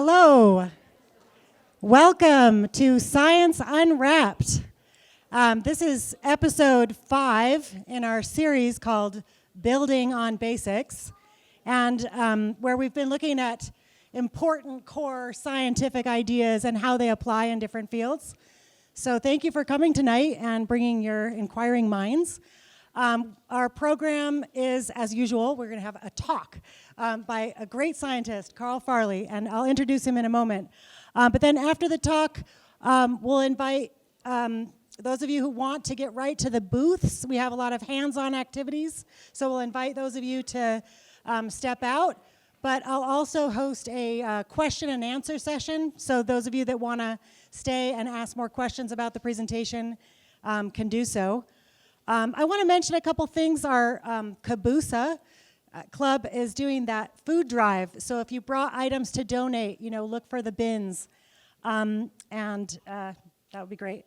Hello. Welcome to Science Unwrapped. This is episode 5 in our series called Building on Basics, and where we've been looking at important core scientific ideas and how they apply in different fields. So thank you for coming tonight and bringing your inquiring minds. Our program is, as usual, we're going to have a talk by a great scientist, Carl Farley, and I'll introduce him in a moment. But then after the talk, we'll invite those of you who want to get right to the booths. We have a lot of hands-on activities, so we'll invite those of you to step out. But I'll also host a question and answer session, so those of you that want to stay and ask more questions about the presentation can do so. I want to mention a couple things. Our Caboose Club is doing that food drive. So if you brought items to donate, look for the bins. And that would be great.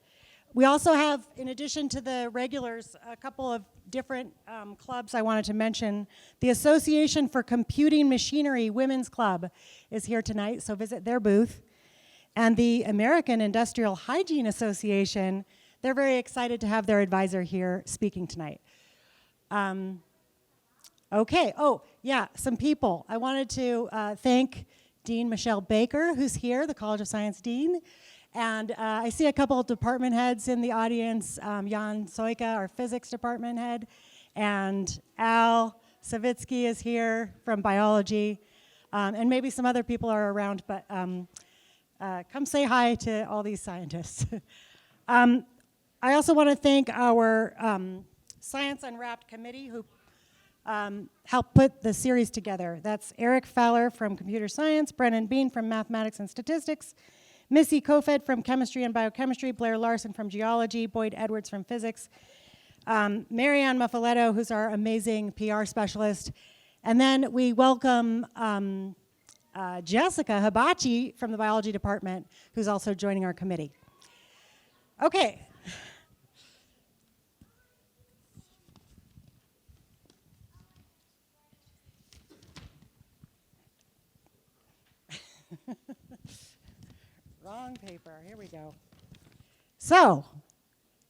We also have, in addition to the regulars, a couple of different clubs I wanted to mention. The Association for Computing Machinery Women's Club is here tonight, so visit their booth. And the American Industrial Hygiene Association, they're very excited to have their advisor here speaking tonight. Okay, some people. I wanted to thank Dean Michelle Baker, who's here, the College of Science Dean. And I see a couple of department heads in the audience, Jan Soika, our physics department head, and Al Savitsky is here from biology, and maybe some other people are around, but come say hi to all these scientists. I also want to thank our Science Unwrapped committee who helped put the series together. That's Eric Fowler from computer science, Brennan Bean from mathematics and statistics, Missy Kofed from chemistry and biochemistry, Blair Larson from geology, Boyd Edwards from physics, Marianne Muffaletto, who's our amazing PR specialist, and then we welcome Jessica Hibachi from the biology department, who's also joining our committee. Okay. Wrong paper. Here we go. So,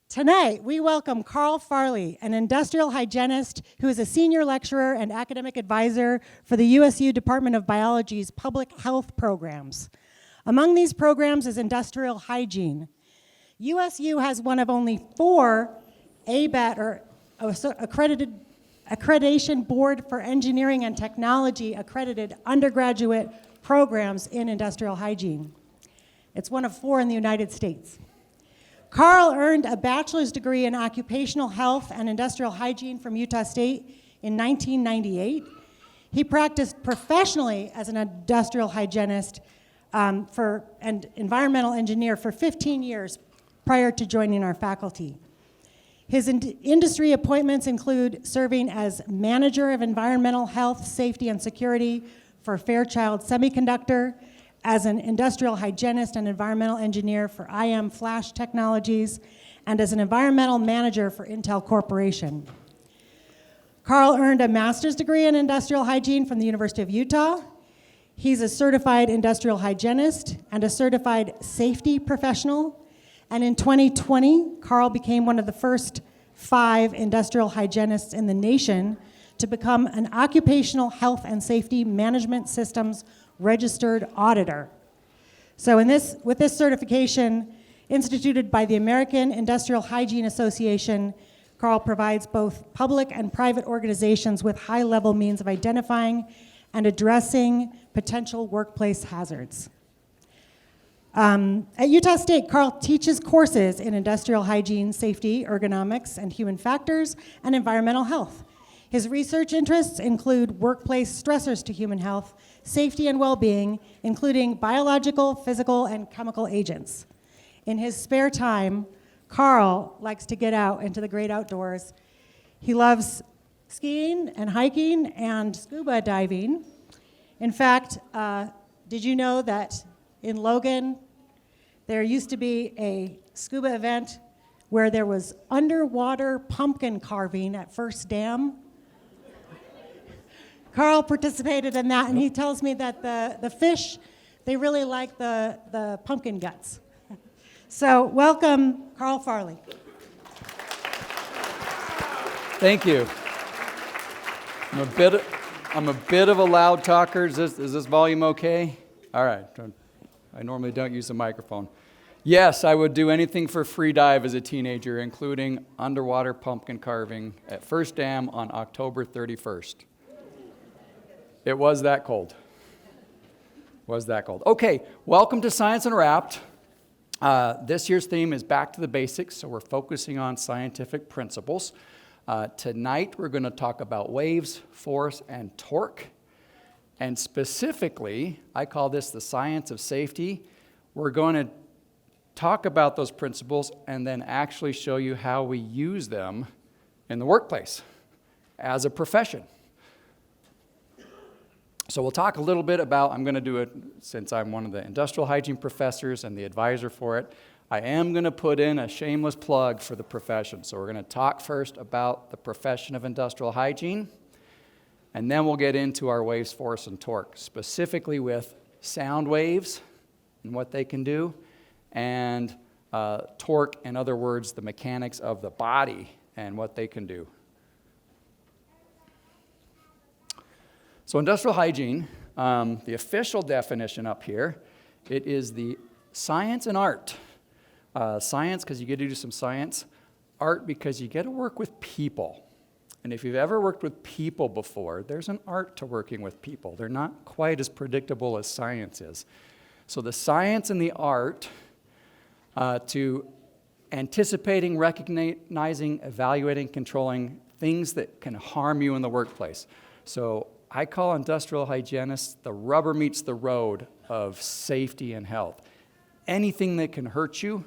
tonight we welcome Carl Farley, an industrial hygienist who is a senior lecturer and academic advisor for the USU Department of Biology's public health programs. Among these programs is industrial hygiene. USU has one of only 4 ABET, or Accreditation Board for Engineering and Technology accredited undergraduate programs in industrial hygiene. It's one of 4 in the United States. Carl earned a bachelor's degree in occupational health and industrial hygiene from Utah State in 1998. He practiced professionally as an industrial hygienist and environmental engineer for 15 years prior to joining our faculty. His industry appointments include serving as manager of environmental health, safety, and security for Fairchild Semiconductor, as an industrial hygienist and environmental engineer for IM Flash Technologies, and as an environmental manager for Intel Corporation. Carl earned a master's degree in industrial hygiene from the University of Utah. He's a certified industrial hygienist and a certified safety professional. And in 2020, Carl became one of the first 5 industrial hygienists in the nation to become an occupational health and safety management systems registered auditor. So with this certification instituted by the American Industrial Hygiene Association, Carl provides both public and private organizations with high-level means of identifying and addressing potential workplace hazards. At Utah State, Carl teaches courses in industrial hygiene, safety, ergonomics, and human factors, and environmental health. His research interests include workplace stressors to human health, safety and well-being, including biological, physical, and chemical agents. In his spare time, Carl likes to get out into the great outdoors. He loves skiing and hiking and scuba diving. In fact, did you know that in Logan, there used to be a scuba event where there was underwater pumpkin carving at First Dam? Carl participated in that, and he tells me that the fish they really like the pumpkin guts. So welcome, Carl Farley. Thank you. I'm a bit of a loud talker. Is this volume okay? All right. I normally don't use the microphone. Yes, I would do anything for free dive as a teenager, including underwater pumpkin carving at First Dam on October 31st. It was that cold. Okay, welcome to Science Unwrapped. This year's theme is Back to the Basics, so we're focusing on scientific principles. Tonight, we're going to talk about waves, force, and torque. And specifically, I call this the science of safety. We're going to talk about those principles and then actually show you how we use them in the workplace as a profession. So we'll talk a little bit about, I'm going to do it since I'm one of the industrial hygiene professors and the advisor for it. I am going to put in a shameless plug for the profession. So we're going to talk first about the profession of industrial hygiene, and then we'll get into our waves, force, and torque, specifically with sound waves and what they can do, and torque, in other words, the mechanics of the body and what they can do. So industrial hygiene, the official definition up here, it is the science and art. Science, because you get to do some science. Art, because you get to work with people. And if you've ever worked with people before, there's an art to working with people. They're not quite as predictable as science is. So the science and the art to anticipating, recognizing, evaluating, controlling things that can harm you in the workplace. So I call industrial hygienists the rubber meets the road of safety and health. Anything that can hurt you,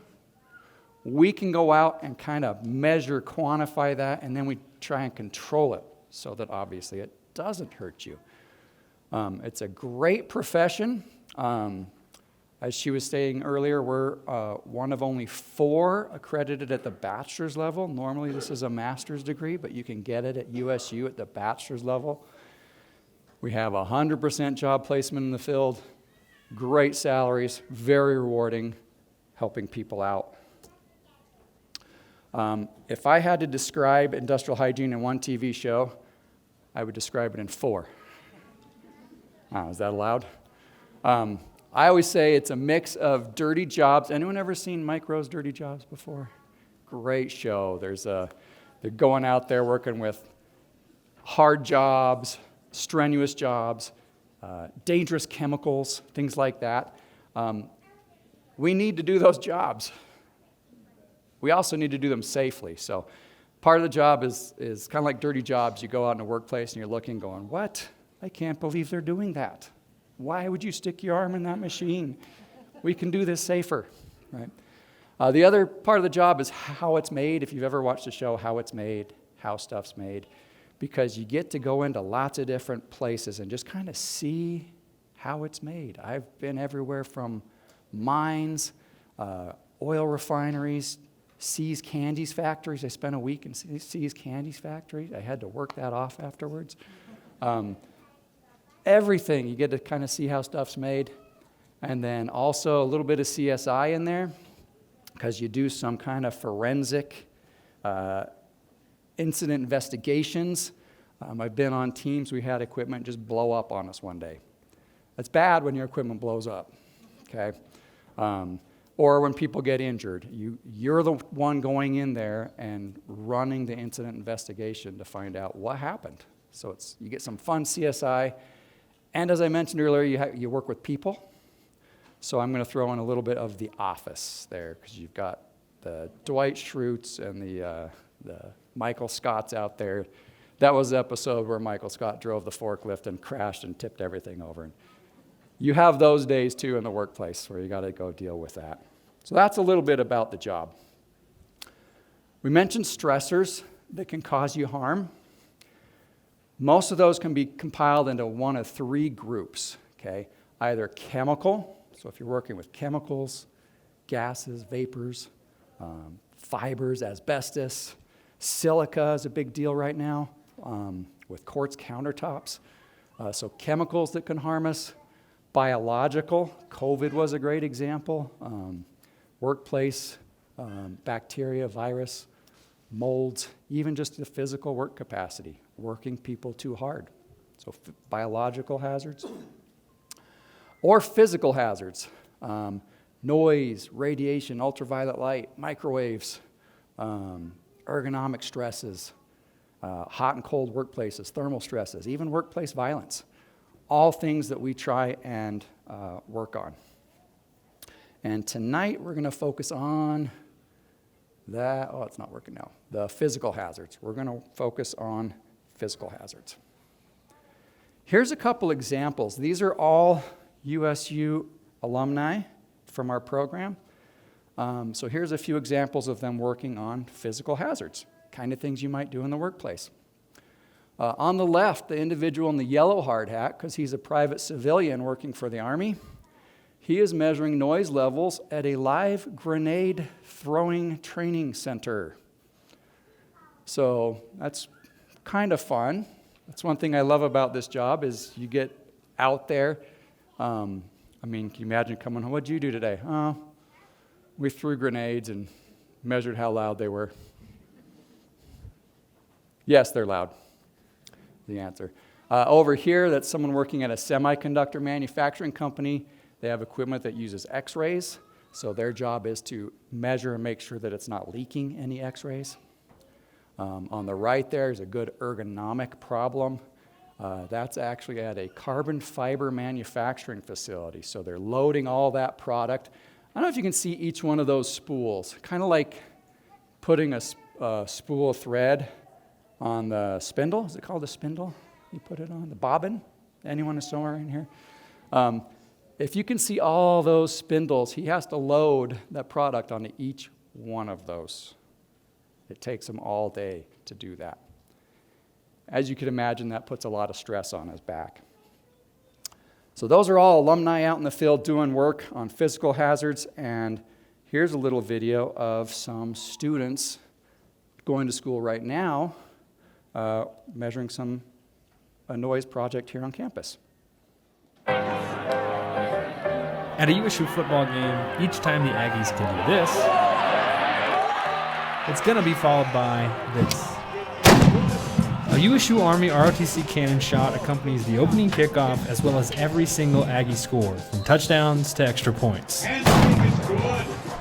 we can go out and kind of measure, quantify that, and then we try and control it so that obviously it doesn't hurt you. It's a great profession. As she was saying earlier, we're one of only 4 accredited at the bachelor's level. Normally this is a master's degree, but you can get it at USU at the bachelor's level. We have 100% job placement in the field, great salaries, very rewarding, helping people out. If I had to describe industrial hygiene in one TV show, I would describe it in 4. Is that allowed? I always say it's a mix of dirty jobs. Anyone ever seen Mike Rowe's Dirty Jobs before? Great show. They're going out there working with hard jobs, strenuous jobs, dangerous chemicals, things like that. We need to do those jobs. We also need to do them safely. So part of the job is kind of like dirty jobs. You go out in a workplace and you're looking, going, what? I can't believe they're doing that. Why would you stick your arm in that machine? We can do this safer, right? The other part of the job is how it's made. If you've ever watched the show, How It's Made, how stuff's made, because you get to go into lots of different places and just kind of see how it's made. I've been everywhere from mines, oil refineries, See's Candies factories. I spent a week in See's Candies factory. I had to work that off afterwards. Everything, you get to kind of see how stuff's made. And then also a little bit of CSI in there, because you do some kind of forensic incident investigations. I've been on teams, we had equipment just blow up on us one day. That's bad when your equipment blows up, okay? Or when people get injured. You're the one going in there and running the incident investigation to find out what happened. So you get some fun CSI. And as I mentioned earlier, you work with people. So I'm going to throw in a little bit of The Office there, because you've got the Dwight Schrutes and the Michael Scotts out there. That was the episode where Michael Scott drove the forklift and crashed and tipped everything over. And you have those days, too, in the workplace where you got to go deal with that. So that's a little bit about the job. We mentioned stressors that can cause you harm. Most of those can be compiled into one of 3 groups, okay? Either chemical, so if you're working with chemicals, gases, vapors, fibers, asbestos, silica is a big deal right now with quartz countertops. So chemicals that can harm us, Biological, COVID was a great example. Workplace, bacteria, virus, molds, even just the physical work capacity, working people too hard. So biological hazards. Or physical hazards, noise, radiation, ultraviolet light, microwaves, ergonomic stresses, hot and cold workplaces, thermal stresses, even workplace violence. All things that we try and work on. And tonight we're going to focus on that. Oh, it's not working now. The physical hazards. We're going to focus on physical hazards. Here's a couple examples. These are all USU alumni from our program. So here's a few examples of them working on physical hazards, kind of things you might do in the workplace. On the left, the individual in the yellow hard hat, because he's a private civilian working for the Army, he is measuring noise levels at a live grenade throwing training center. So that's kind of fun. That's one thing I love about this job is you get out there. Can you imagine coming home? What'd you do today? Oh, we threw grenades and measured how loud they were. Yes, they're loud. The answer. Over here, that's someone working at a semiconductor manufacturing company. They have equipment that uses x-rays, so their job is to measure and make sure that it's not leaking any x-rays. On the right there is a good ergonomic problem. That's actually at a carbon fiber manufacturing facility, so they're loading all that product. I don't know if you can see each one of those spools, kind of like putting a spool of thread on the spindle. Is it called a spindle? You put it on the bobbin? Anyone is somewhere in here? If you can see all those spindles, he has to load that product onto each one of those. It takes him all day to do that. As you can imagine, that puts a lot of stress on his back. So those are all alumni out in the field doing work on physical hazards, and here's a little video of some students going to school right now, measuring a noise project here on campus. At a USU football game, each time the Aggies can do this, it's going to be followed by this. A USU Army ROTC cannon shot accompanies the opening kickoff as well as every single Aggie score, from touchdowns to extra points.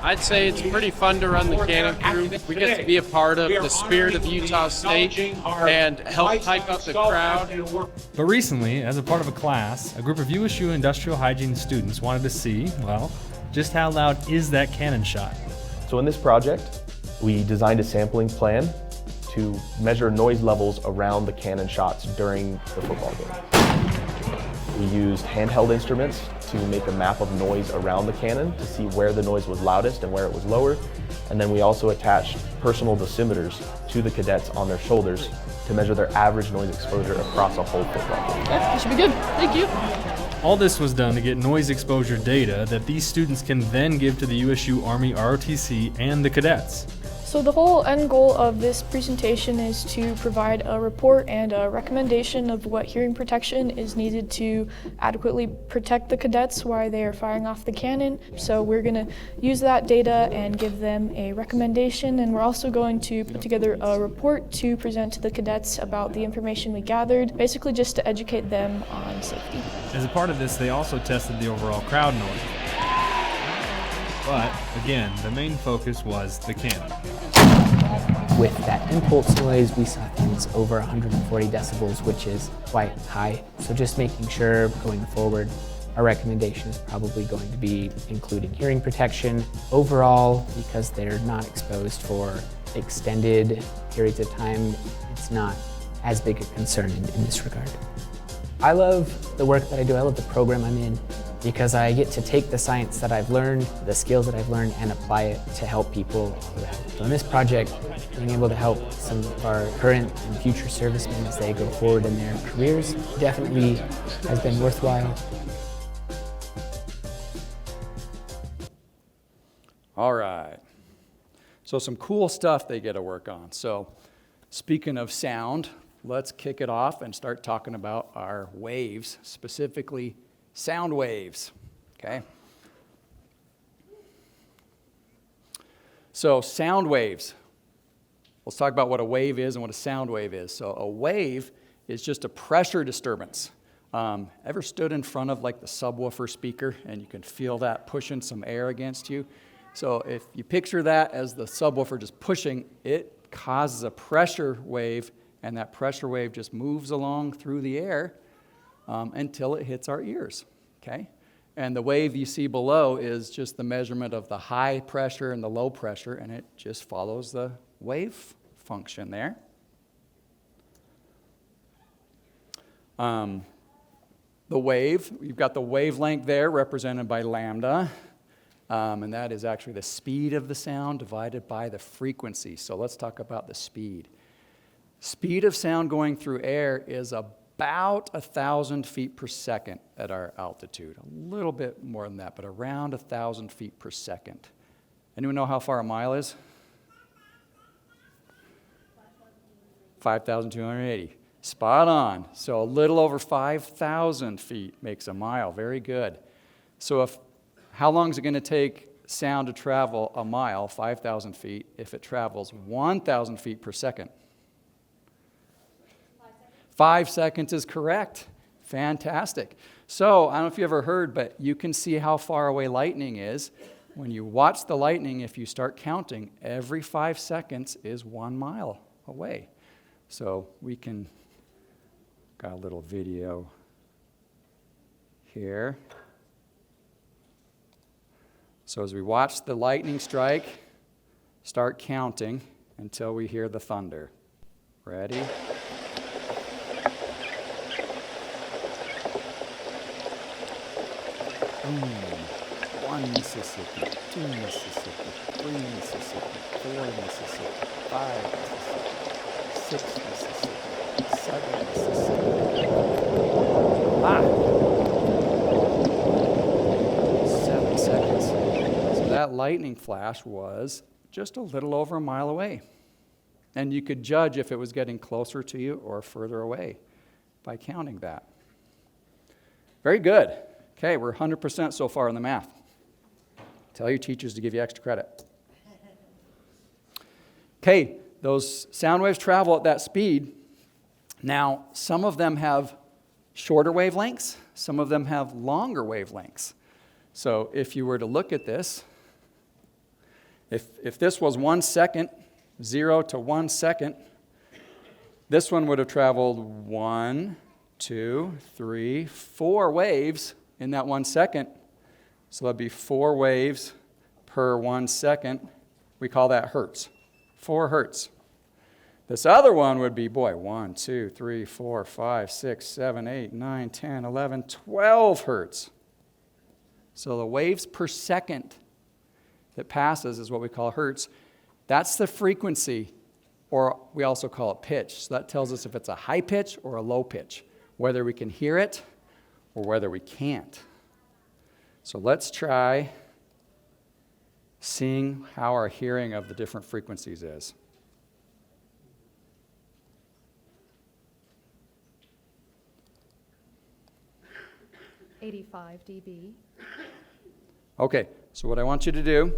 I'd say it's pretty fun to run the cannon crew. We get to be a part of the spirit of Utah State and help hype up the crowd. But recently, as a part of a class, a group of USU industrial hygiene students wanted to see, well, just how loud is that cannon shot? So in this project, we designed a sampling plan to measure noise levels around the cannon shots during the football game. We used handheld instruments to make a map of noise around the cannon to see where the noise was loudest and where it was lower. And then we also attached personal dosimeters to the cadets on their shoulders to measure their average noise exposure across a whole football game. Yeah, that should be good. Thank you. All this was done to get noise exposure data that these students can then give to the USU Army ROTC and the cadets. So the whole end goal of this presentation is to provide a report and a recommendation of what hearing protection is needed to adequately protect the cadets while they are firing off the cannon. So we're going to use that data and give them a recommendation, and we're also going to put together a report to present to the cadets about the information we gathered, basically just to educate them on safety. As a part of this, they also tested the overall crowd noise. But, again, the main focus was the cannon. With that impulse noise, we saw things over 140 decibels, which is quite high. So just making sure going forward, our recommendation is probably going to be including hearing protection overall, because they're not exposed for extended periods of time. It's not as big a concern in this regard. I love the work that I do. I love the program I'm in, because I get to take the science that I've learned, the skills that I've learned, and apply it to help people around. So in this project, being able to help some of our current and future servicemen as they go forward in their careers definitely has been worthwhile. All right. So some cool stuff they get to work on. So speaking of sound, let's kick it off and start talking about our waves, specifically sound waves, okay? So sound waves. Let's talk about what a wave is and what a sound wave is. So a wave is just a pressure disturbance. Ever stood in front of like the subwoofer speaker and you can feel that pushing some air against you? So if you picture that as the subwoofer just pushing, it causes a pressure wave, and that pressure wave just moves along through the air until it hits our ears, okay? And the wave you see below is just the measurement of the high pressure and the low pressure, and it just follows the wave function there. The wave, you've got the wavelength there represented by lambda, and that is actually the speed of the sound divided by the frequency. So let's talk about the speed. Speed of sound going through air is about 1,000 feet per second at our altitude. A little bit more than that, but around 1,000 feet per second. Anyone know how far a mile is? 5,280. Spot on. So a little over 5,000 feet makes a mile. Very good. So how long is it going to take sound to travel a mile, 5,000 feet, if it travels 1,000 feet per second? 5 seconds is correct. Fantastic. So, I don't know if you ever heard, but you can see how far away lightning is. When you watch the lightning, if you start counting, every 5 seconds is 1 mile away. So, we can, got a little video here. So, as we watch the lightning strike, start counting until we hear the thunder. Ready? Boom. 1 Mississippi, 2 Mississippi, 3 Mississippi, 4 Mississippi, 5 Mississippi, 6 Mississippi, 7 Mississippi. 7 seconds. So that lightning flash was just a little over a mile away. And you could judge if it was getting closer to you or further away by counting that. Very good. Okay, we're 100% so far in the math. Tell your teachers to give you extra credit. Okay, those sound waves travel at that speed. Now, some of them have shorter wavelengths, some of them have longer wavelengths. So if you were to look at this, if this was 1 second, 0 to 1 second, this one would have traveled 1, 2, 3, 4 waves in that 1 second. So that'd be 4 waves per 1 second. We call that hertz. 4 hertz. This other one would be, 1, 2, 3, 4, 5, 6, 7, 8, 9, 10, 11, 12 hertz. So the waves per second that passes is what we call hertz. That's the frequency, or we also call it pitch. So that tells us if it's a high pitch or a low pitch, whether we can hear it or whether we can't. So let's try seeing how our hearing of the different frequencies is. $85 dB. Okay, so what I want you to do,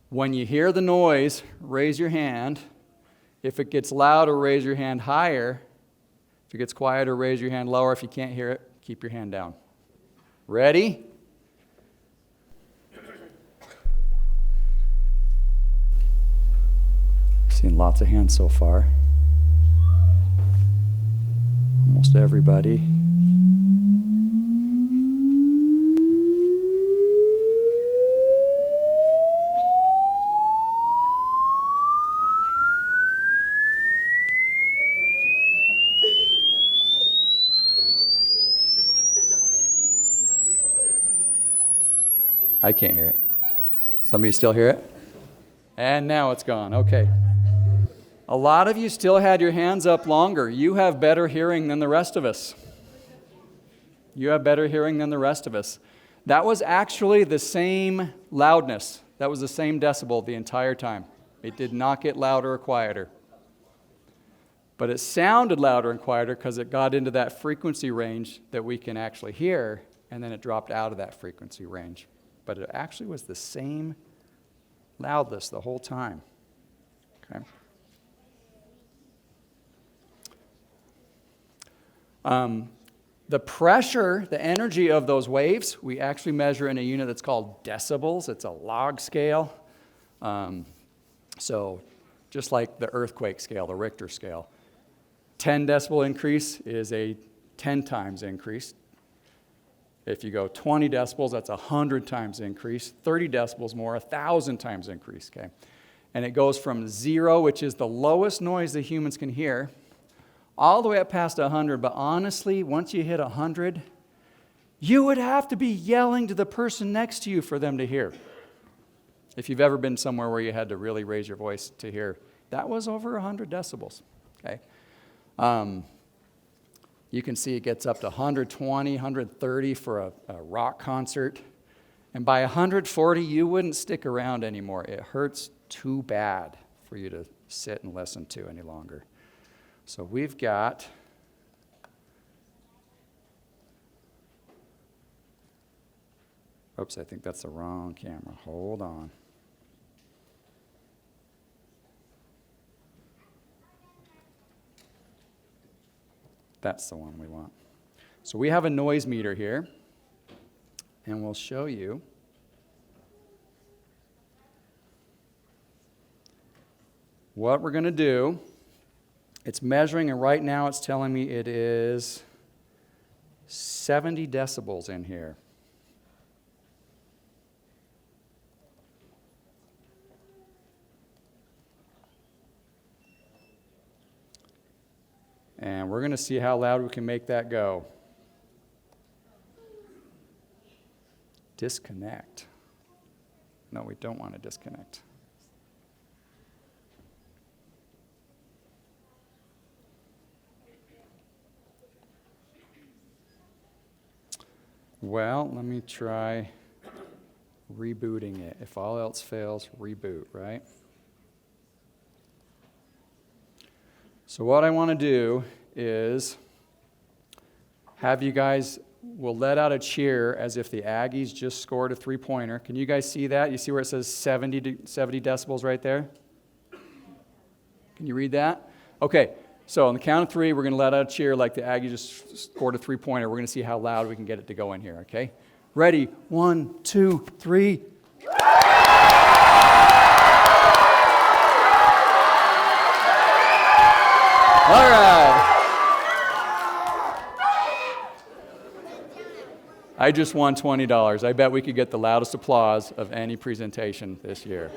when you hear the noise, raise your hand. If it gets louder, raise your hand higher. If it gets quieter, raise your hand lower. If you can't hear it, keep your hand down. Ready? Seen lots of hands so far. Almost everybody. I can't hear it. Somebody still hear it? And now it's gone. Okay. A lot of you still had your hands up longer. You have better hearing than the rest of us. You have better hearing than the rest of us. That was actually the same loudness. That was the same decibel the entire time. It did not get louder or quieter. But it sounded louder and quieter because it got into that frequency range that we can actually hear, and then it dropped out of that frequency range. But it actually was the same loudness the whole time. Okay. The pressure, the energy of those waves, we actually measure in a unit that's called decibels. It's a log scale. So just like the earthquake scale, the Richter scale. 10 decibel increase is a 10 times increase. If you go 20 decibels, that's 100 times increase. 30 decibels more, 1,000 times increase, okay? And it goes from 0, which is the lowest noise that humans can hear, all the way up past 100. But honestly, once you hit 100, you would have to be yelling to the person next to you for them to hear. If you've ever been somewhere where you had to really raise your voice to hear, that was over 100 decibels, okay? You can see it gets up to 120, 130 for a rock concert. And by 140, you wouldn't stick around anymore. It hurts too bad for you to sit and listen to any longer. So we've got oops, I think that's the wrong camera. Hold on. That's the one we want. So we have a noise meter here, and we'll show you what we're going to do. It's measuring, and right now it's telling me it is 70 decibels in here. And we're going to see how loud we can make that go. Disconnect. No, we don't want to disconnect. Well, let me try rebooting it. If all else fails, reboot, right? So what I want to do is have you guys, we'll let out a cheer as if the Aggies just scored a three-pointer. Can you guys see that? You see where it says 70 decibels right there? Can you read that? Okay, so on the count of three, we're going to let out a cheer like the Aggies just scored a three-pointer. We're going to see how loud we can get it to go in here, okay? Ready? 1, 2, 3. All right. I just won $20. I bet we could get the loudest applause of any presentation this year.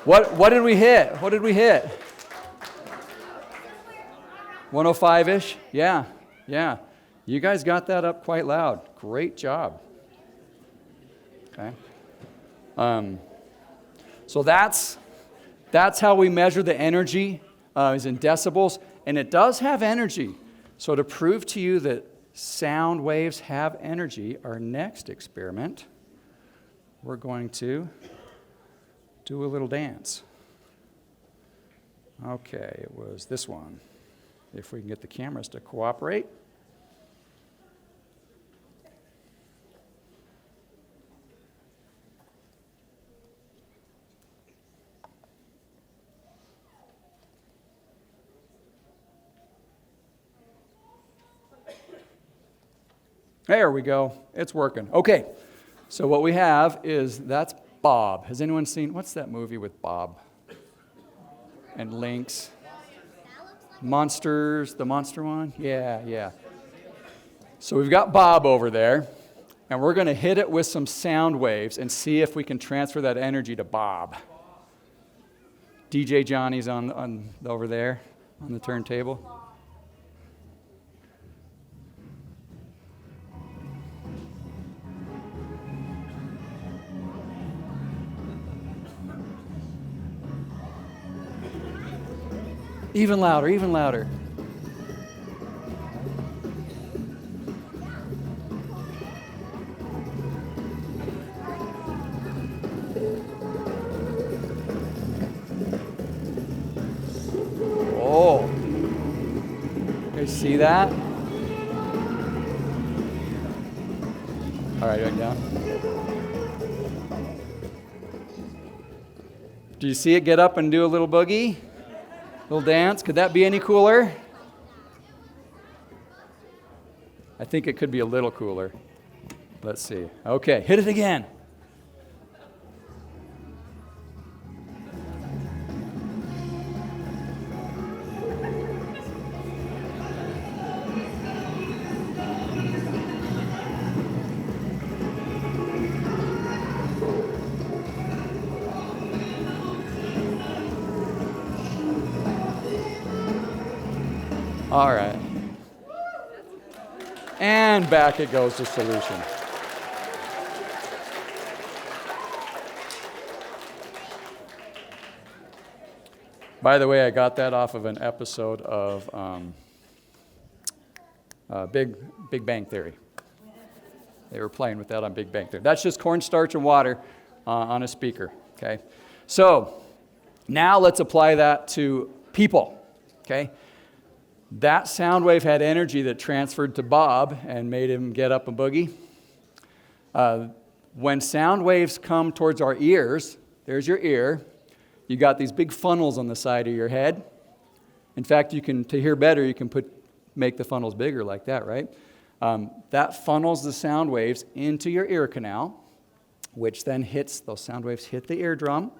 What did we hit? What did we hit? 105-ish? Yeah. You guys got that up quite loud. Great job. Okay. So that's how we measure the energy. Is in decibels, and it does have energy. So to prove to you that sound waves have energy, our next experiment, we're going to do a little dance. Okay, it was this one. If we can get the cameras to cooperate. There we go. It's working. Okay. So what we have is, that's Bob. Has anyone seen, what's that movie with Bob and Lynx? Monsters, the monster one? Yeah. So we've got Bob over there, and we're going to hit it with some sound waves and see if we can transfer that energy to Bob. DJ Johnny's on over there on the turntable. Even louder, even louder. see that? All right, back down. Do you see it get up and do a little boogie? Little dance? Could that be any cooler? I think it could be a little cooler. Let's see. Okay, hit it again. All right. And back it goes to solution. By the way, I got that off of an episode of Big Bang Theory. They were playing with that on Big Bang Theory. That's just cornstarch and water on a speaker, okay? So now let's apply that to people, okay? That sound wave had energy that transferred to Bob and made him get up and boogie. When sound waves come towards our ears, there's your ear. You got these big funnels on the side of your head. In fact, to hear better, you can make the funnels bigger like that, right? That funnels the sound waves into your ear canal, which then those sound waves hit the eardrum,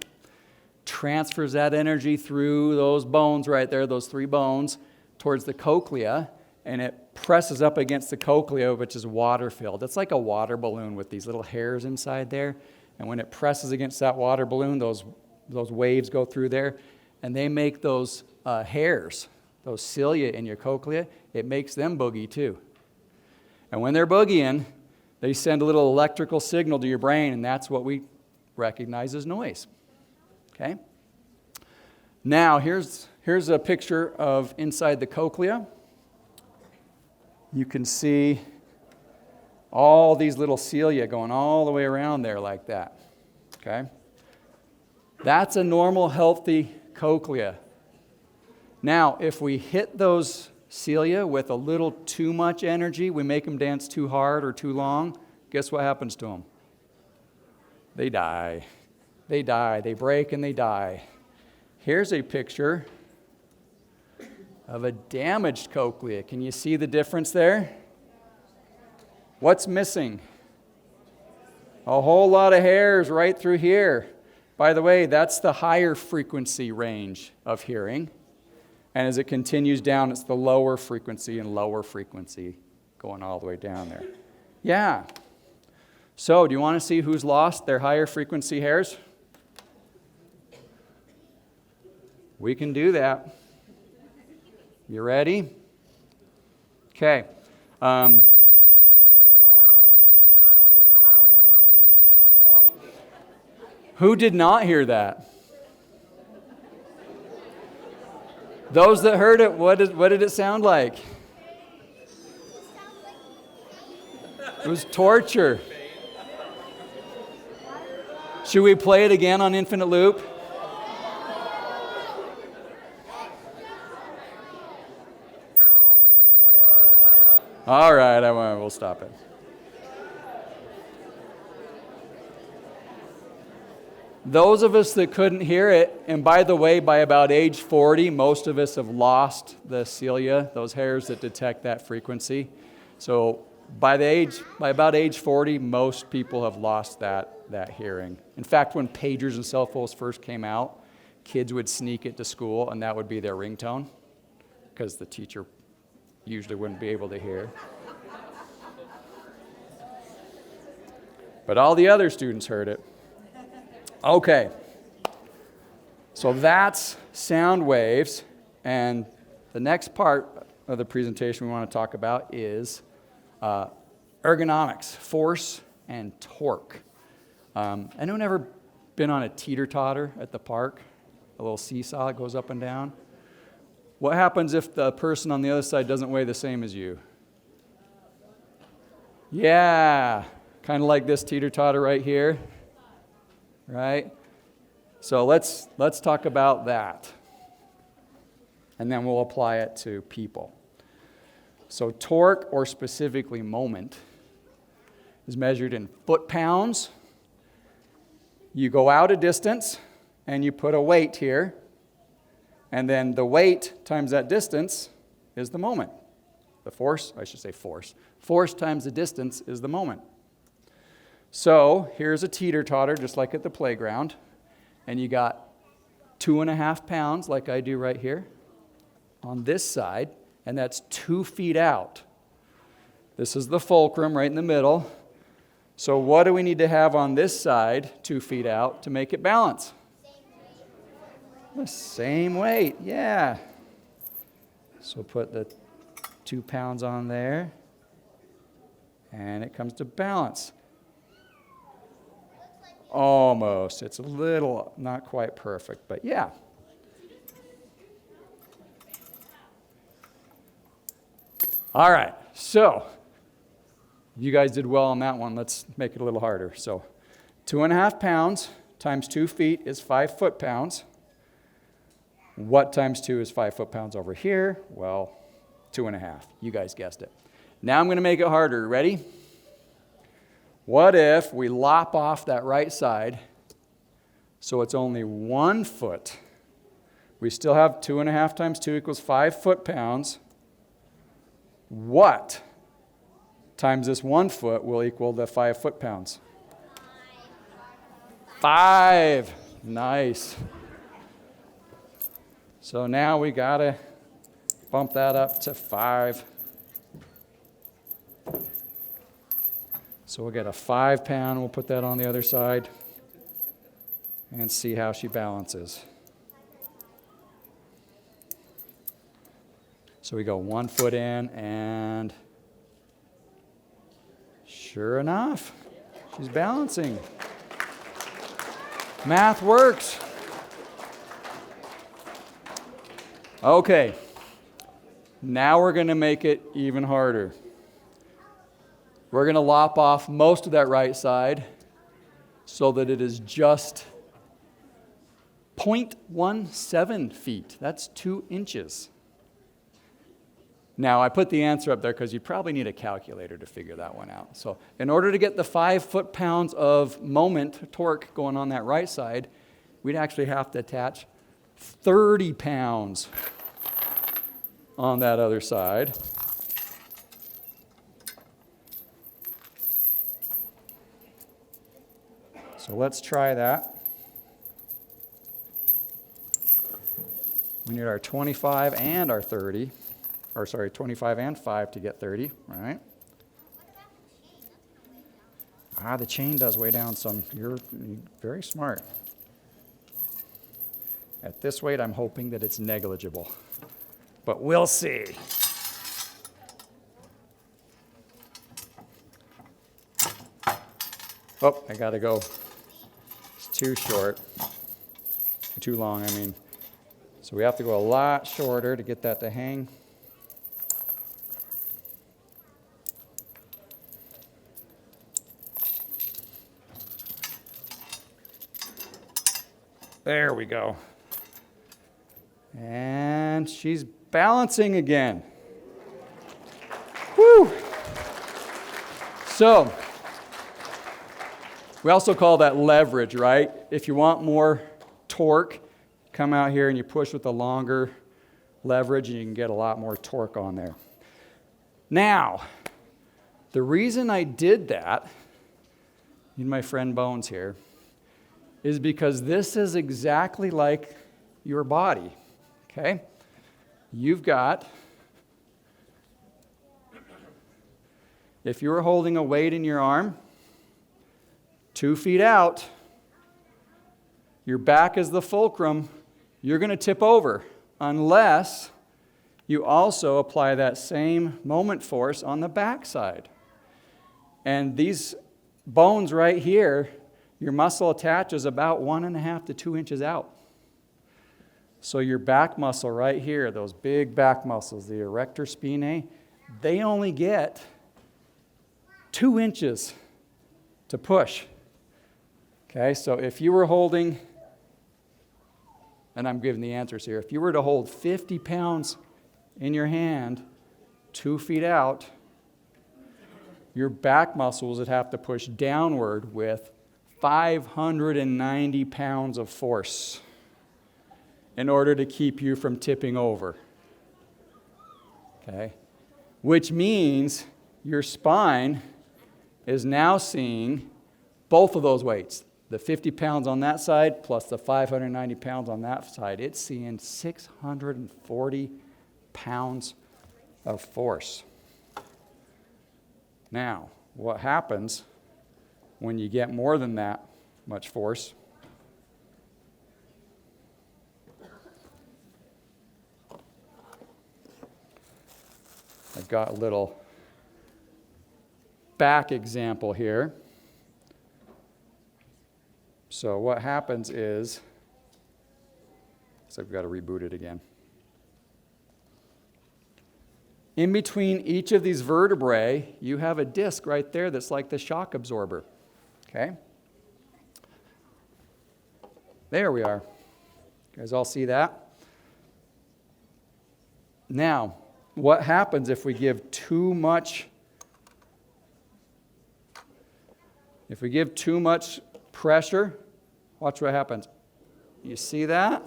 transfers that energy through those bones right there, those 3 bones, towards the cochlea, and it presses up against the cochlea, which is water-filled. It's like a water balloon with these little hairs inside there, and when it presses against that water balloon, those waves go through there, and they make those hairs, those cilia in your cochlea, it makes them boogie too. And when they're boogieing, they send a little electrical signal to your brain, and that's what we recognize as noise. Okay? Now, here's a picture of inside the cochlea. You can see all these little cilia going all the way around there like that. Okay? That's a normal, healthy cochlea. Now, if we hit those cilia with a little too much energy, we make them dance too hard or too long, guess what happens to them? They die. They die. They break and they die. Here's a picture of a damaged cochlea. Can you see the difference there? What's missing? A whole lot of hairs right through here. By the way, that's the higher frequency range of hearing. And as it continues down, it's the lower frequency and lower frequency going all the way down there. Yeah. So, do you want to see who's lost their higher frequency hairs? We can do that. You ready? Okay. Who did not hear that? Those that heard it, what did it sound like? It was torture. Should we play it again on infinite loop? All right, we'll stop it. Those of us that couldn't hear it, and by the way, by about age 40, most of us have lost the cilia, those hairs that detect that frequency. So by about age 40, most people have lost that hearing. In fact, when pagers and cell phones first came out, kids would sneak it to school, and that would be their ringtone, because the teacher usually wouldn't be able to hear. But all the other students heard it. Okay, so that's sound waves, and the next part of the presentation we want to talk about is ergonomics, force and torque. Anyone ever been on a teeter-totter at the park? A little seesaw that goes up and down? What happens if the person on the other side doesn't weigh the same as you? Yeah, kind of like this teeter-totter right here. Right? So let's talk about that. And then we'll apply it to people. So torque, or specifically moment, is measured in foot-pounds. You go out a distance, and you put a weight here, and then the weight times that distance is the moment. The force, I should say force. Force times the distance is the moment. So here's a teeter-totter, just like at the playground, and you got 2.5 pounds, like I do right here, on this side, and that's 2 feet out. This is the fulcrum right in the middle. So what do we need to have on this side, 2 feet out, to make it balance? The same weight, yeah. So put the 2 pounds on there, and it comes to balance. Almost. It's a little, not quite perfect, but yeah. All right, so you guys did well on that one. Let's make it a little harder. So 2.5 pounds times 2 feet is 5 foot-pounds. What times 2 is 5 foot-pounds over here? Well, 2.5. You guys guessed it. Now I'm going to make it harder. Ready? What if we lop off that right side so it's only 1 foot? We still have 2.5 times 2 equals 5 foot-pounds. What times this 1 foot will equal the 5 foot-pounds? 5. Nice. So now we got to bump that up to 5. So we'll get a 5 pound. We'll put that on the other side and see how she balances. So we go 1 foot in, and sure enough, she's balancing. Math works. Okay, now we're going to make it even harder. We're going to lop off most of that right side so that it is just 0.17 feet. That's 2 inches. Now, I put the answer up there because you probably need a calculator to figure that one out. So in order to get the 5 foot-pounds of moment, torque, going on that right side, we'd actually have to attach 30 pounds on that other side. So let's try that. We need our 25 and our 30. Or sorry, 25 and 5 to get 30, all right? The chain does weigh down some. You're very smart. At this weight, I'm hoping that it's negligible. But we'll see. Oh, I gotta go. It's too short. Too long, I mean. So we have to go a lot shorter to get that to hang. There we go. And she's balancing again. Woo! So, we also call that leverage, right? If you want more torque, come out here and you push with a longer leverage and you can get a lot more torque on there. Now, the reason I did that, need my friend Bones here, is because this is exactly like your body, okay? You've got, if you were holding a weight in your arm, 2 feet out, your back is the fulcrum, you're going to tip over unless you also apply that same moment force on the back side. And these bones right here, your muscle attaches about 1.5 to 2 inches out. So your back muscle right here, those big back muscles, the erector spinae, they only get 2 inches to push. Okay, so if you were holding, and I'm giving the answers here, if you were to hold 50 pounds in your hand, 2 feet out, your back muscles would have to push downward with 590 pounds of force in order to keep you from tipping over. Okay? Which means your spine is now seeing both of those weights, the 50 pounds on that side plus the 590 pounds on that side. It's seeing 640 pounds of force. Now, what happens when you get more than that much force? I've got a little back example here. So what happens is, so I've got to reboot it again. In between each of these vertebrae, you have a disc right there that's like the shock absorber. Okay? There we are. You guys all see that? Now, what happens if we give too much pressure? Watch what happens. You see that?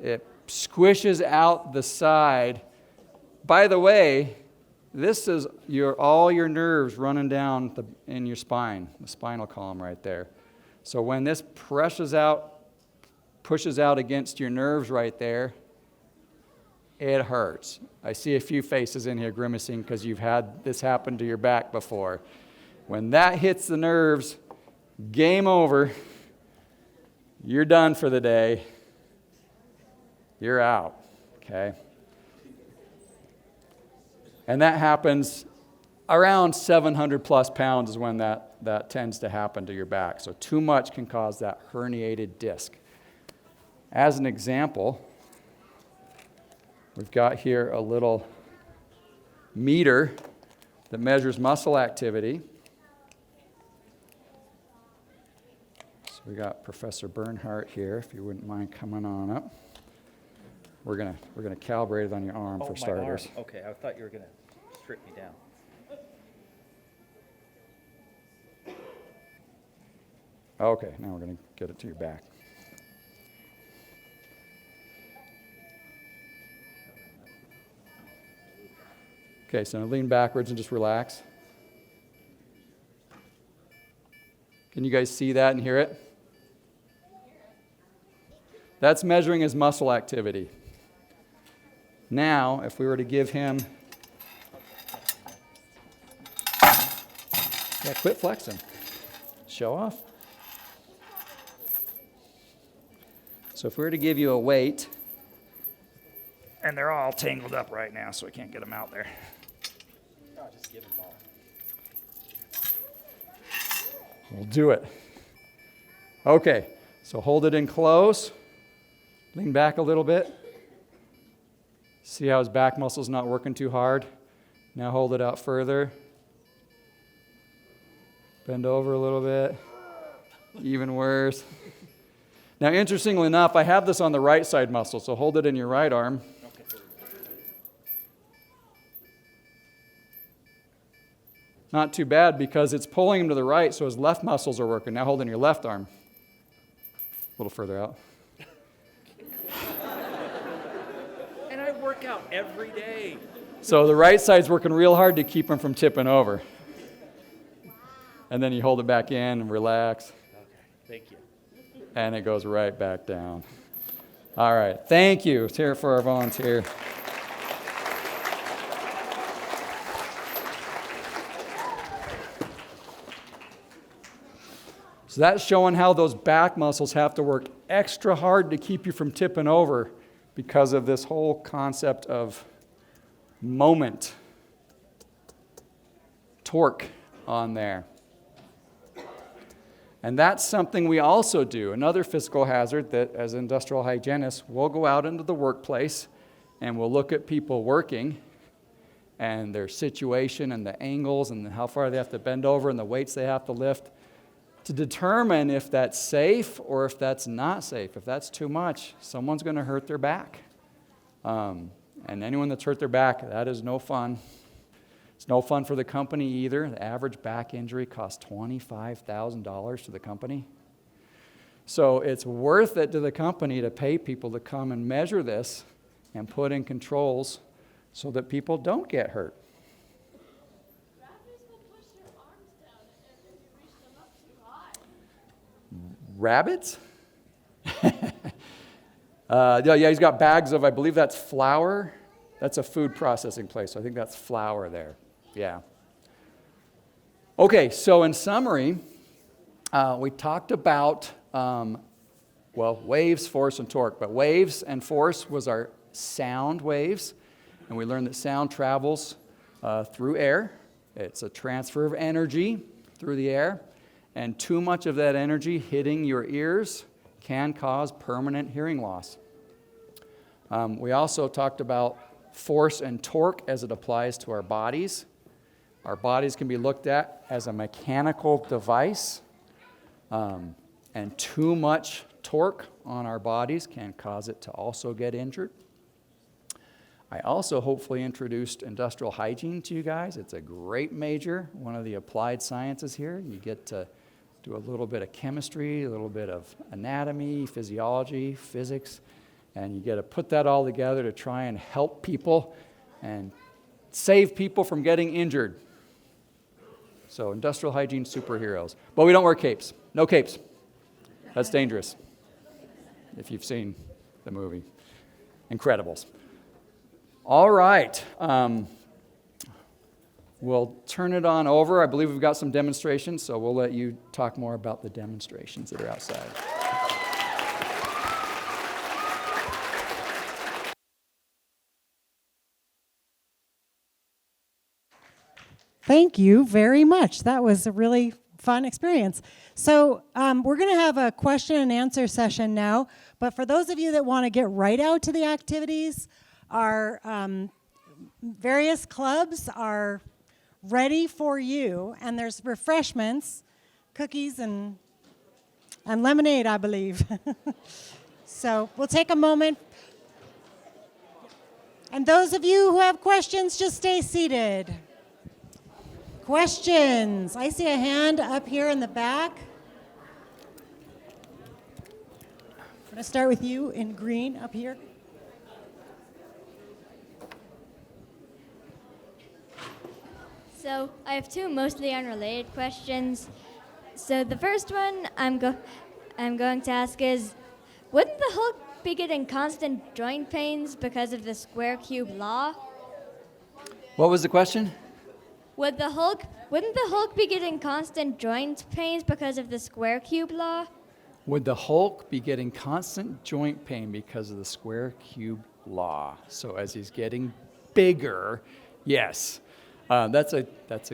It squishes out the side. By the way, this is all your nerves running down in your spine, the spinal column right there. So when this pushes out against your nerves right there, it hurts. I see a few faces in here grimacing because you've had this happen to your back before. When that hits the nerves, game over. You're done for the day. You're out, okay? And that happens around 700 plus pounds is when that tends to happen to your back. So too much can cause that herniated disc. As an example, we've got here a little meter that measures muscle activity. So we got Professor Bernhardt here, if you wouldn't mind coming on up. We're gonna calibrate it on your arm for starters. Arm. Okay, I thought you were gonna strip me down. Okay, now we're gonna get it to your back. Okay, so now lean backwards and just relax. Can you guys see that and hear it? That's measuring his muscle activity. Now, if we were to give him, quit flexing. Show off. So if we were to give you a weight, and they're all tangled up right now, so I can't get them out there. No, just give them all. We'll do it. Okay, so hold it in close. Lean back a little bit. See how his back muscle's not working too hard? Now hold it out further. Bend over a little bit. Even worse. Now, interestingly enough, I have this on the right side muscle, so hold it in your right arm. Not too bad because it's pulling him to the right, so his left muscles are working. Now hold in your left arm. A little further out. And I work out every day. So the right side's working real hard to keep him from tipping over. And then you hold it back in and relax. Okay, thank you. And it goes right back down. All right, thank you. Let's hear it for our volunteer. So that's showing how those back muscles have to work extra hard to keep you from tipping over because of this whole concept of moment, torque on there. And that's something we also do. Another physical hazard that as industrial hygienists, we'll go out into the workplace and we'll look at people working and their situation and the angles and how far they have to bend over and the weights they have to lift to determine if that's safe or if that's not safe. If that's too much, someone's going to hurt their back. And And anyone that's hurt their back, that is no fun. It's no fun for the company either. The average back injury costs $25,000 to the company. So it's worth it to the company to pay people to come and measure this and put in controls so that people don't get hurt. Rabbits? Yeah, he's got bags of, I believe that's flour. That's a food processing place, so I think that's flour there. Yeah. Okay, so in summary, we talked about, waves, force, and torque. But waves and force was our sound waves, and we learned that sound travels through air. It's a transfer of energy through the air, and too much of that energy hitting your ears can cause permanent hearing loss. We also talked about force and torque as it applies to our bodies. Our bodies can be looked at as a mechanical device, and too much torque on our bodies can cause it to also get injured. I also hopefully introduced industrial hygiene to you guys. It's a great major, one of the applied sciences here. You get to do a little bit of chemistry, a little bit of anatomy, physiology, physics, and you get to put that all together to try and help people and save people from getting injured. So industrial hygiene superheroes. But we don't wear capes. No capes. That's dangerous. If you've seen the movie Incredibles. All right. We'll turn it on over. I believe we've got some demonstrations, so we'll let you talk more about the demonstrations that are outside. Thank you very much. That was a really fun experience. So we're going to have a question and answer session now. But for those of you that want to get right out to the activities, our various clubs are ready for you. And there's refreshments, cookies, and lemonade, I believe. So we'll take a moment. And those of you who have questions, just stay seated. Questions? I see a hand up here in the back. I'm going to start with you in green up here. So I have two mostly unrelated questions. So the first one I'm going to ask is, wouldn't the Hulk be getting constant joint pains because of the square cube law? What was the question? Wouldn't the Hulk be getting constant joint pains because of the square cube law? Would the Hulk be getting constant joint pain because of the square cube law? So as he's getting bigger, yes. That's a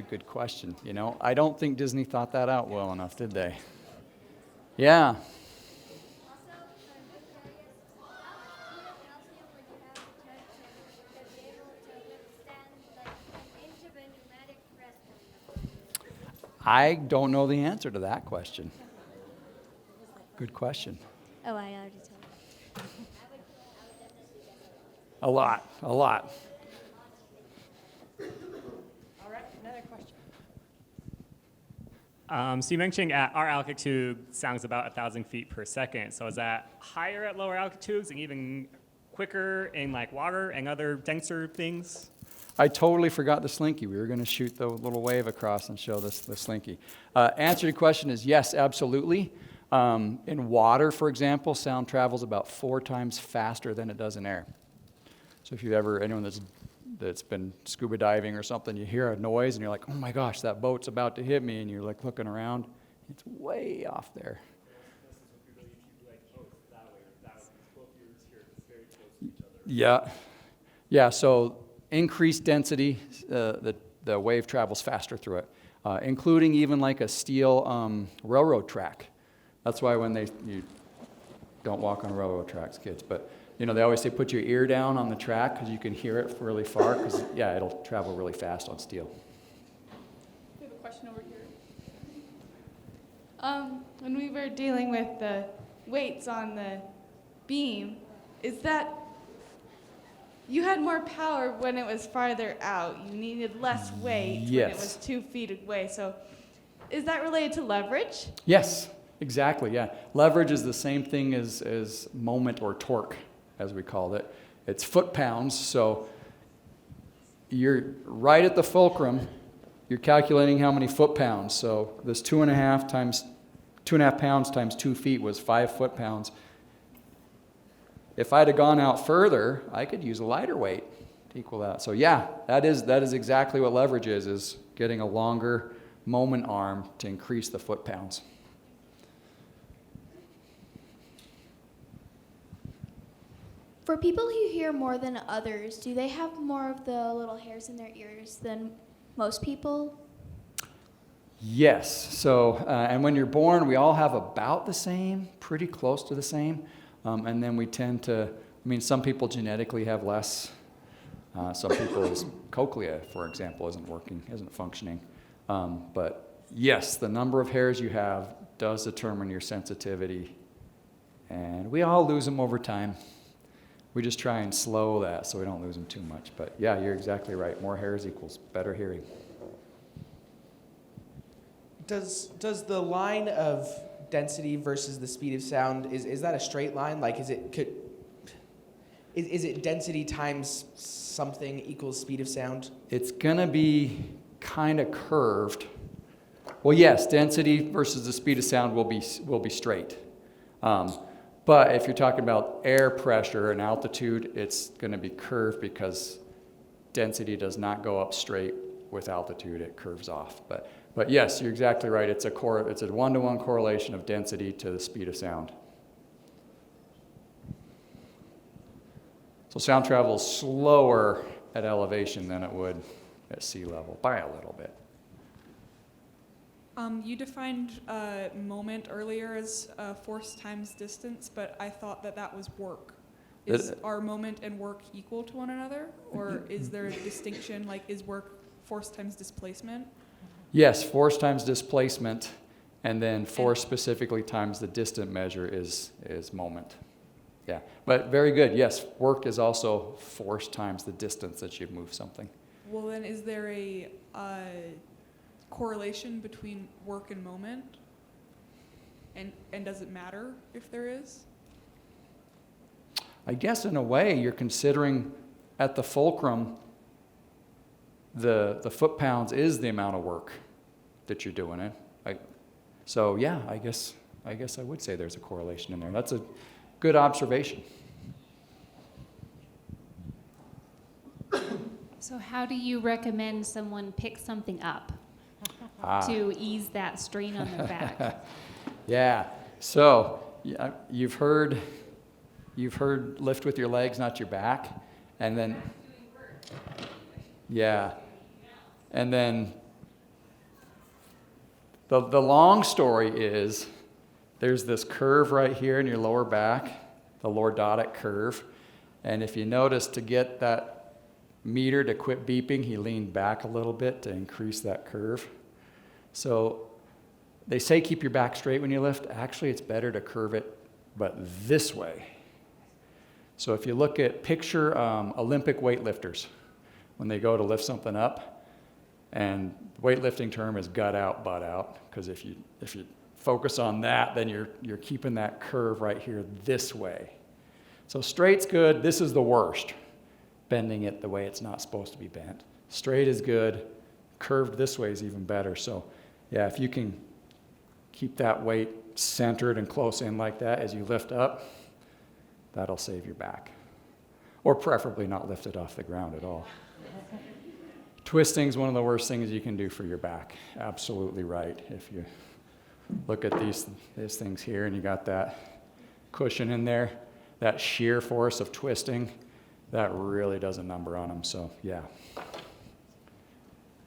good question. You know, I don't think Disney thought that out well enough, did they? Yeah. I don't know the answer to that question. Good question. Oh, I already told you. A lot. All right, another question. So you mentioned our altitude sounds about 1,000 feet per second. So is that higher at lower altitudes and even quicker in like water and other denser things? I totally forgot the slinky. We were going to shoot the little wave across and show the slinky. Answer to your question is yes, absolutely. In water, for example, sound travels about 4 times faster than it does in air. So if anyone that's been scuba diving or something, you hear a noise and you're like, oh my gosh, that boat's about to hit me, and you're like looking around, it's way off there. Yeah, so increased density, the wave travels faster through it, including even like a steel railroad track. That's why when you don't walk on railroad tracks, kids, but you know, they always say put your ear down on the track because you can hear it really far, because yeah, it'll travel really fast on steel. We have a question over here. When we were dealing with the weights on the beam, is that you had more power when it was farther out. You needed less weight when it was 2 feet away. So is that related to leverage? Yes, exactly, yeah. Leverage is the same thing as moment or torque, as we called it. It's foot-pounds, so you're right at the fulcrum. You're calculating how many foot-pounds. So this 2.5 pounds times 2 feet was 5 foot-pounds. If I'd have gone out further, I could use a lighter weight to equal that. So yeah, that is exactly what leverage is getting a longer moment arm to increase the foot-pounds. For people who hear more than others, do they have more of the little hairs in their ears than most people? Yes. So, and when you're born, we all have about the same, pretty close to the same. And then we tend to, some people genetically have less. Some people's cochlea, for example, isn't functioning. But yes, the number of hairs you have does determine your sensitivity. And we all lose them over time. We just try and slow that so we don't lose them too much. But yeah, you're exactly right. More hairs equals better hearing. Does the line of density versus the speed of sound, is that a straight line? Like, is it density times something equals speed of sound? It's gonna be kind of curved. Well, yes, density versus the speed of sound will be straight. But if you're talking about air pressure and altitude, it's going to be curved because density does not go up straight with altitude. It curves off. But yes, you're exactly right. It's a one-to-one correlation of density to the speed of sound. So sound travels slower at elevation than it would at sea level by a little bit. You defined moment earlier as force times distance, but I thought that was work. Are moment and work equal to one another? Or is there a distinction, like is work force times displacement? Yes, force times displacement, and then force specifically times the distant measure is moment. Yeah, but very good. Yes, work is also force times the distance that you've moved something. Well, then is there a correlation between work and moment? And does it matter if there is? I guess in a way you're considering at the fulcrum the foot-pounds is the amount of work that you're doing it. So yeah, I guess I would say there's a correlation in there. That's a good observation. So how do you recommend someone pick something up to ease that strain on their back? Yeah. So you've heard lift with your legs, not your back, and then yeah, and then the long story is there's this curve right here in your lower back, the lordotic curve, and if you notice, to get that meter to quit beeping, he leaned back a little bit to increase that curve. So they say keep your back straight when you lift. Actually, it's better to curve it, but this way. So if you look at picture Olympic weightlifters, when they go to lift something up, and the weightlifting term is gut out, butt out, because if you focus on that, then you're keeping that curve right here this way. So straight's good. This is the worst, bending it the way it's not supposed to be bent. Straight is good. Curved this way is even better. So yeah, if you can keep that weight centered and close in like that as you lift up, that'll save your back. Or preferably not lift it off the ground at all. Twisting is one of the worst things you can do for your back. Absolutely right. If you look at these things here and you got that cushion in there, that shear force of twisting, that really does a number on them. So yeah,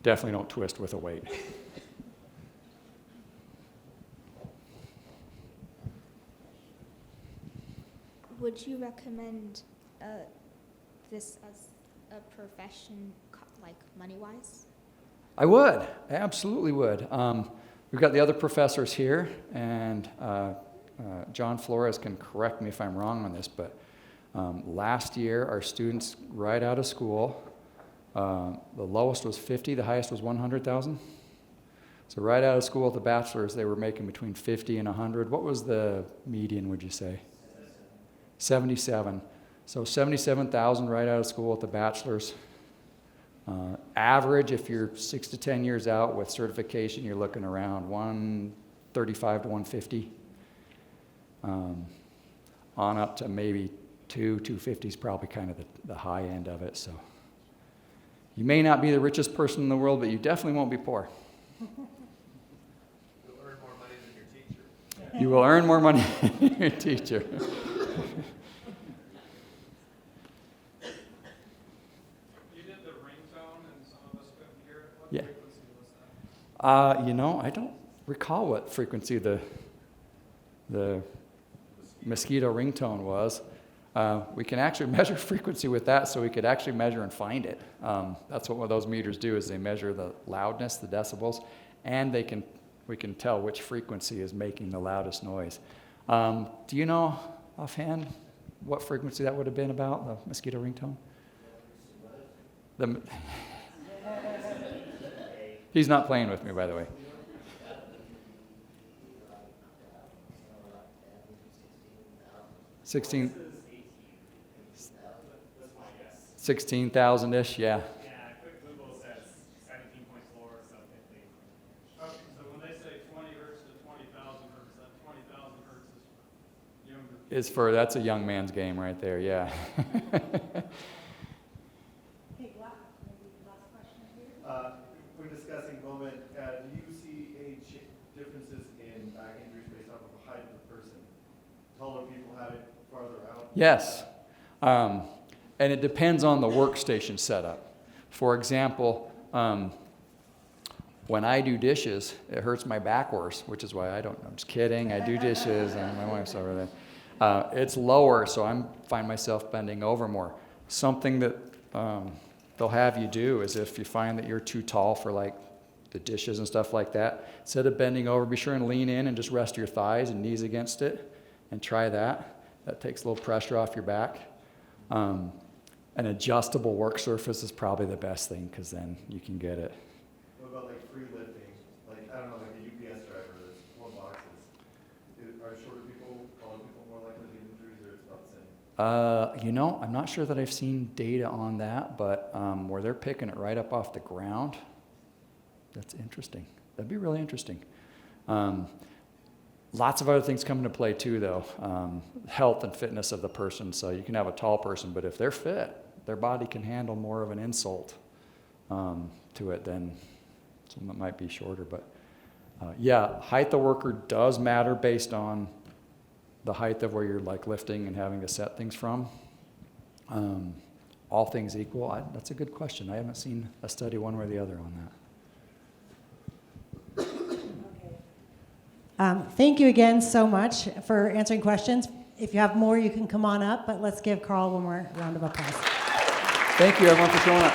definitely don't twist with a weight. Would you recommend this as a profession, like money-wise? I would, I absolutely would. We've got the other professors here, and John Flores can correct me if I'm wrong on this, but Last year, our students right out of school, the lowest was 50, the highest was 100,000. So right out of school at the bachelor's, they were making between 50 and 100. What was the median, would you say? 77. So 77,000 right out of school at the bachelor's. Average, if you're 6 to 10 years out with certification, you're looking around 135 to 150. On up to maybe 250 is probably kind of the high end of it. So you may not be the richest person in the world, but you definitely won't be poor. You'll earn more money than your teacher. You will earn more money than your teacher. Yeah. I don't recall what frequency the mosquito ringtone was. We can actually measure frequency with that, so we could actually measure and find it. That's what those meters do, is they measure the loudness, the decibels, and we can tell which frequency is making the loudest noise. Do you know offhand what frequency that would have been about, the mosquito ringtone? He's not playing with me, by the way. 16,000-ish, yeah. Yeah, quick Google says 17.4, so 50. Okay, so when they say 20 hertz to 20,000 hertz, that 20,000 hertz is younger. That's a young man's game right there, yeah. We're discussing moment. Do you see any differences in back injuries based off of the height of the person? Taller people have it farther out? Yes. And it depends on the workstation setup. For example, when I do dishes, it hurts my back worse, which is why I don't know. I'm just kidding. I do dishes, and my wife's over there. It's lower, so I find myself bending over more. Something that they'll have you do is, if you find that you're too tall for like the dishes and stuff like that, instead of bending over, be sure and lean in and just rest your thighs and knees against it, and try that. That takes a little pressure off your back. An adjustable work surface is probably the best thing, because then you can get it. What about like free lifting? Like, I don't know, like a UPS driver that's pulling boxes. Are shorter people, taller people more likely to get injuries, or it's about the same? I'm not sure that I've seen data on that, but where they're picking it right up off the ground, that's interesting. That'd be really interesting. Lots of other things come into play too, though. Health and fitness of the person. So you can have a tall person, but if they're fit, their body can handle more of an insult to it than someone that might be shorter. But yeah, height of the worker does matter based on the height of where you're like lifting and having to set things from. All things equal, that's a good question. I haven't seen a study one way or the other on that. Thank you again so much for answering questions. If you have more, you can come on up, but let's give Carl one more round of applause. Thank you, everyone, for showing up.